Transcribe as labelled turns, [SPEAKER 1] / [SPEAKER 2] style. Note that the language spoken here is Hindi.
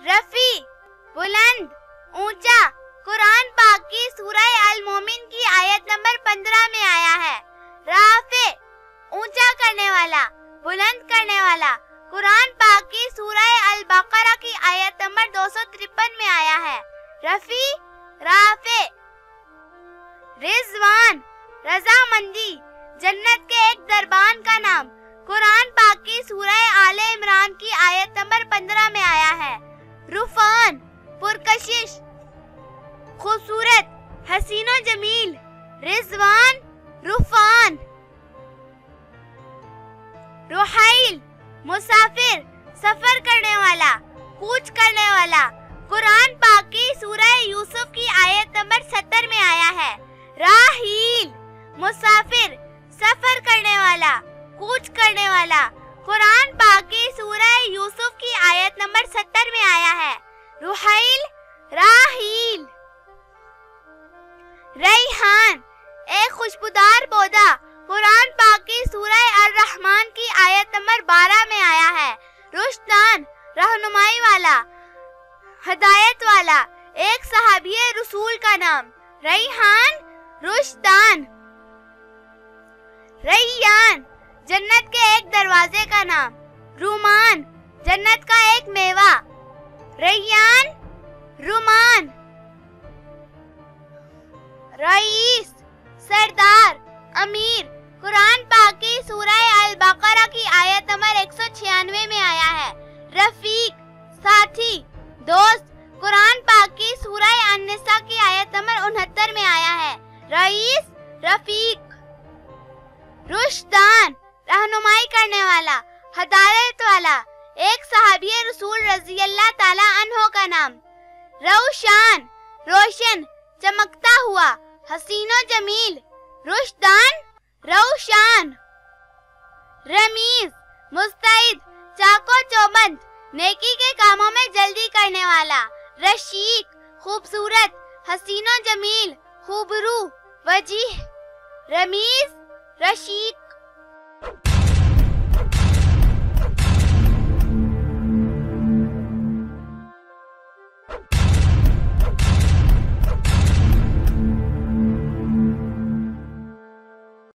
[SPEAKER 1] रफी बुलंद ऊंचा कुरान पाक की सूरह अल मोमिन की आयत नंबर 15 में आया है। राफे ऊंचा करने वाला बुलंद करने वाला कुरान पाक की सूरह अल बकरा की आयत नंबर 253 में आया है। रफी राफे। रिजवान रजामंदी जन्नत के एक दरबान का नाम कुरान पाक की सूरह आले इमरान की आयत नंबर 15 में आया है। रुफान पुरकशिश खूबसूरत हसीनो जमील रिजवान रुफान। रुहाइल मुसाफिर सफर करने वाला कूच करने वाला कुरान पाक की सूरह यूसुफ की आयत नंबर 70 में आया है। राहील मुसाफिर सफर करने वाला कूच करने वाला कुरान पाक की सूरह यूसुफ की आयत नंबर 70 में आया है। रुहाइल राहील। रैहान एक खुशबूदार पौधा कुरान पाक की सूरह अर रहमान की आयत नंबर 12 में आया है। रुश्तान रहनुमाई वाला हिदायत वाला एक सहाबी रसूल का नाम रैहान रुश्तान। रैयान जन्नत के एक दरवाजे का नाम रुमान जन्नत का एक मेवा रैयान रुमान। रईस सरदार अमीर कुरान पाक की सूरह अल बकरा की आयत नंबर 196 में आया है। रफीक साथी दोस्त कुरान पाक की सूरह अन-निसा की आयत नंबर 69 में आया है। रईस रफीक। रुश्दान रहनुमाई करने वाला हिदायत वाला एक सहाबी रसूल रज़ी अल्लाह ताला अन्हो का नाम। रौशान रोशन चमकता हुआ हसीनो जमील रुश्दान रौशान। रमीज मुस्तैद चाको चौबंद नेकी के कामों में जल्दी करने वाला। रशीक खूबसूरत हसीनो जमील खूबरू वजीह। रमीज रशीक।